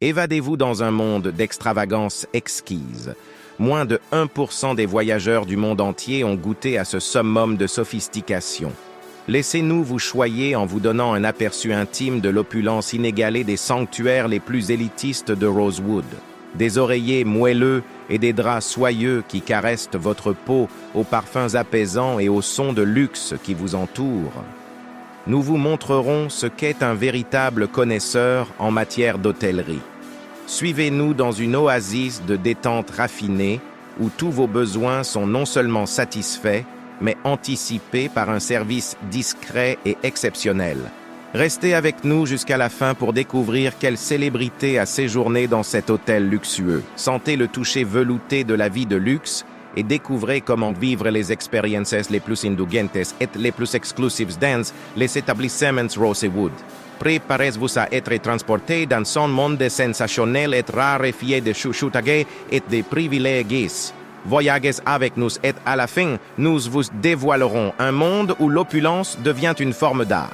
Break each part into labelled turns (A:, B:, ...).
A: Évadez-vous dans un monde d'extravagance exquise. Moins de 1% des voyageurs du monde entier ont goûté à ce summum de sophistication. Laissez-nous vous choyer en vous donnant un aperçu intime de l'opulence inégalée des sanctuaires les plus élitistes de Rosewood. Des oreillers moelleux et des draps soyeux qui caressent votre peau aux parfums apaisants et aux sons de luxe qui vous entourent. Nous vous montrerons ce qu'est un véritable connaisseur en matière d'hôtellerie. Suivez-nous dans une oasis de détente raffinée où tous vos besoins sont non seulement satisfaits, mais anticipés par un service discret et exceptionnel. Restez avec nous jusqu'à la fin pour découvrir quelle célébrité a séjourné dans cet hôtel luxueux. Sentez le toucher velouté de la vie de luxe et découvrez comment vivre les expériences les plus indulgentes et les plus exclusives dans les établissements Rosewood. Préparez-vous à être transporté dans son monde sensationnel et raréfié de chuchotage et de privilèges. Voyagez avec nous et à la fin, nous vous dévoilerons un monde où l'opulence devient une forme d'art.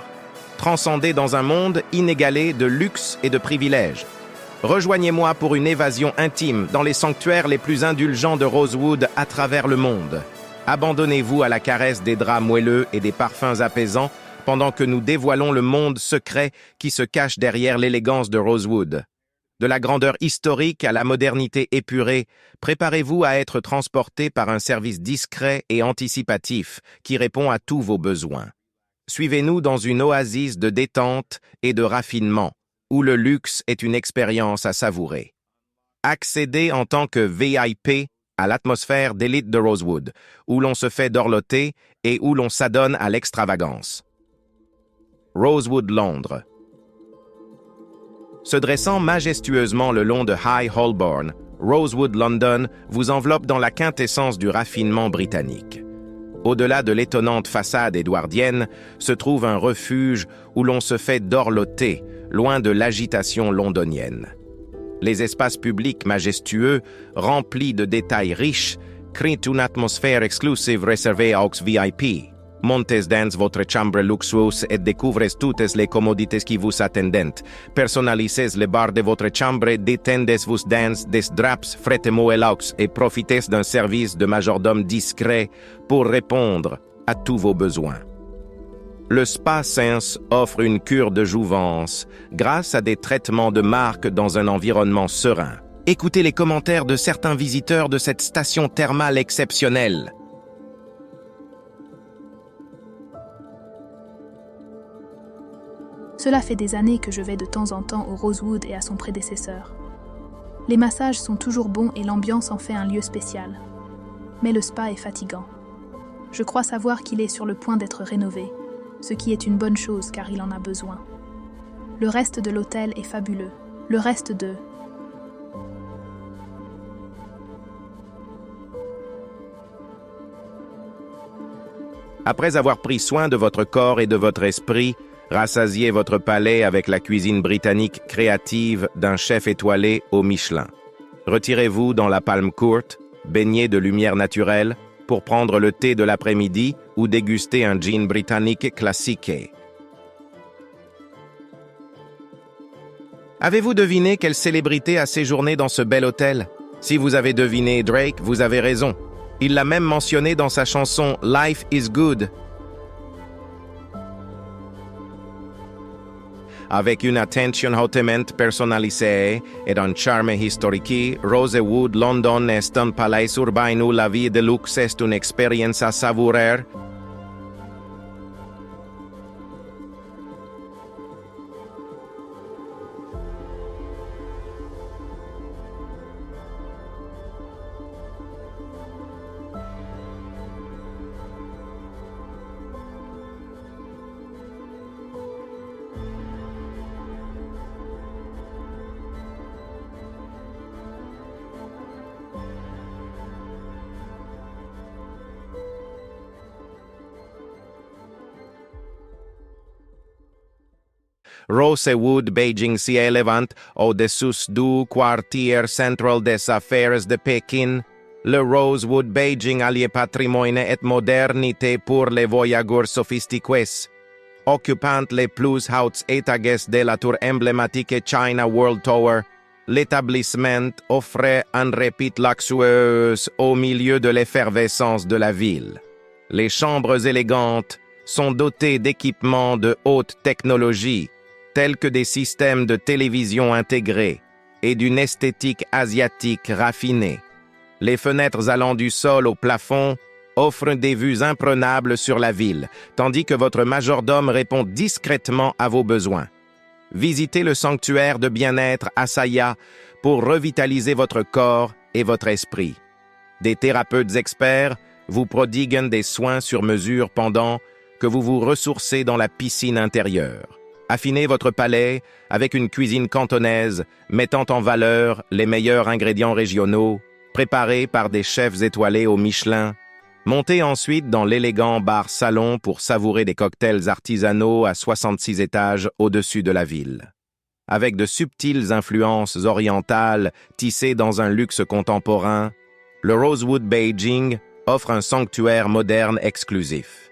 A: Transcendez dans un monde inégalé de luxe et de privilèges. Rejoignez-moi pour une évasion intime dans les sanctuaires les plus indulgents de Rosewood à travers le monde. Abandonnez-vous à la caresse des draps moelleux et des parfums apaisants pendant que nous dévoilons le monde secret qui se cache derrière l'élégance de Rosewood. De la grandeur historique à la modernité épurée, préparez-vous à être transporté par un service discret et anticipatif qui répond à tous vos besoins. Suivez-nous dans une oasis de détente et de raffinement, où le luxe est une expérience à savourer. Accédez en tant que VIP à l'atmosphère d'élite de Rosewood, où l'on se fait dorloter et où l'on s'adonne à l'extravagance. Rosewood, Londres. Se dressant majestueusement le long de High Holborn, Rosewood, London vous enveloppe dans la quintessence du raffinement britannique. Au-delà de l'étonnante façade édouardienne, se trouve un refuge où l'on se fait dorloter, loin de l'agitation londonienne. Les espaces publics majestueux, remplis de détails riches, créent une atmosphère exclusive réservée aux VIP. Montez dans votre chambre luxueuse et découvrez toutes les commodités qui vous attendent. Personnalisez le bar de votre chambre, détendez-vous dans des draps frais et moelleux et profitez d'un service de majordome discret pour répondre à tous vos besoins. Le Spa Sense offre une cure de jouvence grâce à des traitements de marque dans un environnement serein. Écoutez les commentaires de certains visiteurs de cette station thermale exceptionnelle.
B: Cela fait des années que je vais de temps en temps au Rosewood et à son prédécesseur. Les massages sont toujours bons et l'ambiance en fait un lieu spécial. Mais le spa est fatigant. Je crois savoir qu'il est sur le point d'être rénové, ce qui est une bonne chose car il en a besoin. Le reste de l'hôtel est fabuleux. Le reste de...
A: Après avoir pris soin de votre corps et de votre esprit, rassasiez votre palais avec la cuisine britannique créative d'un chef étoilé au Michelin. Retirez-vous dans la Palm Court, baignez de lumière naturelle, pour prendre le thé de l'après-midi ou déguster un gin britannique classique. Avez-vous deviné quelle célébrité a séjourné dans ce bel hôtel? Si vous avez deviné Drake, vous avez raison. Il l'a même mentionné dans sa chanson « Life is Good ». Avec une attention hautement personnalisée et un charme historique, Rosewood, London est un palais urbain où la vie de luxe est une expérience à savourer. Rosewood, Beijing s'y élevant au-dessus du quartier central des affaires de Pékin. Le Rosewood Beijing allie patrimoine et modernité pour les voyageurs sophistiqués. Occupant les plus hauts étages de la tour emblématique China World Tower, l'établissement offrait un repas luxueux au milieu de l'effervescence de la ville. Les chambres élégantes sont dotées d'équipements de haute technologie, tels que des systèmes de télévision intégrés et d'une esthétique asiatique raffinée. Les fenêtres allant du sol au plafond offrent des vues imprenables sur la ville, tandis que votre majordome répond discrètement à vos besoins. Visitez le sanctuaire de bien-être Asaya pour revitaliser votre corps et votre esprit. Des thérapeutes experts vous prodiguent des soins sur mesure pendant que vous vous ressourcez dans la piscine intérieure. Affinez votre palais avec une cuisine cantonaise mettant en valeur les meilleurs ingrédients régionaux, préparés par des chefs étoilés au Michelin. Montez ensuite dans l'élégant bar-salon pour savourer des cocktails artisanaux à 66 étages au-dessus de la ville. Avec de subtiles influences orientales tissées dans un luxe contemporain, le Rosewood Beijing offre un sanctuaire moderne exclusif.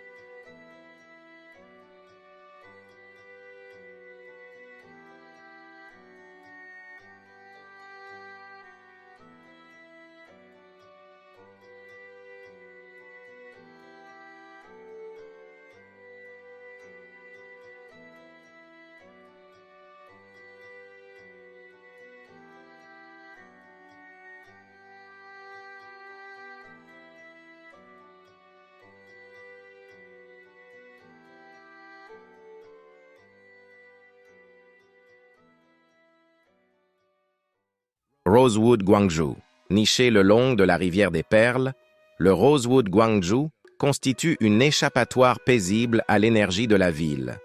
A: Rosewood Gwangju. Niché le long de la rivière des Perles, le Rosewood Gwangju constitue une échappatoire paisible à l'énergie de la ville.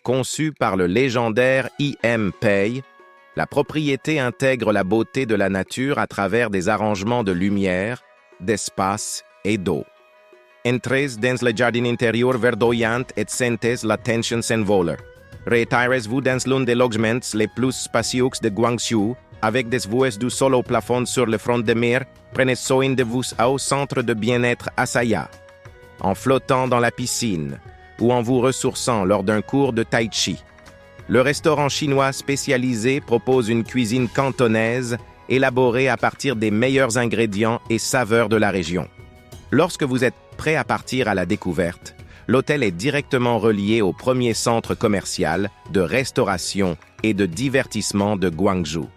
A: Conçu par le légendaire I.M. Pei, la propriété intègre la beauté de la nature à travers des arrangements de lumière, d'espace et d'eau. Entrez dans le jardin intérieur verdoyant et sentez la tension s'envoler. Retirez-vous dans l'un des logements les plus spacieux de Guangzhou, avec des vues du sol au plafond sur le front de mer, prenez soin de vous au centre de bien-être Asaya. En flottant dans la piscine ou en vous ressourçant lors d'un cours de tai chi. Le restaurant chinois spécialisé propose une cuisine cantonaise élaborée à partir des meilleurs ingrédients et saveurs de la région. Lorsque vous êtes prêt à partir à la découverte, l'hôtel est directement relié au premier centre commercial de restauration et de divertissement de Guangzhou.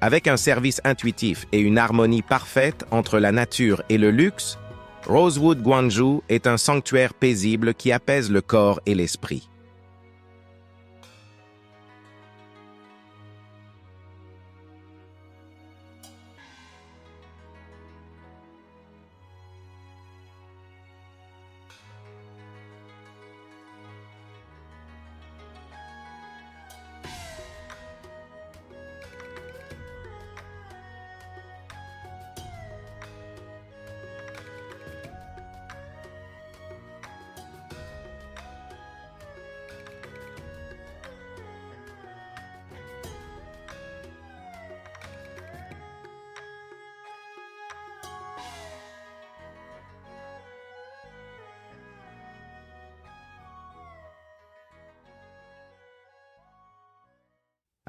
A: Avec un service intuitif et une harmonie parfaite entre la nature et le luxe, Rosewood Gwangju est un sanctuaire paisible qui apaise le corps et l'esprit.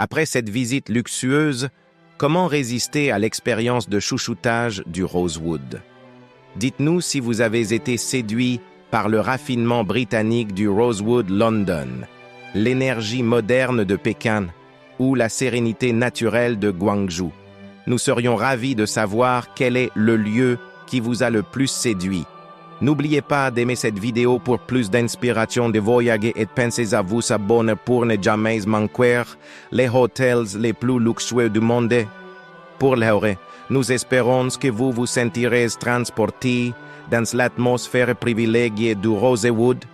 A: Après cette visite luxueuse, comment résister à l'expérience de chouchoutage du Rosewood? Dites-nous si vous avez été séduit par le raffinement britannique du Rosewood London, l'énergie moderne de Pékin ou la sérénité naturelle de Guangzhou. Nous serions ravis de savoir quel est le lieu qui vous a le plus séduit. N'oubliez pas d'aimer cette vidéo pour plus d'inspiration de voyager et pensez à vous abonner pour ne jamais manquer les hôtels les plus luxueux du monde. Pour l'heure, nous espérons que vous vous sentirez transporté dans l'atmosphère privilégiée du Rosewood.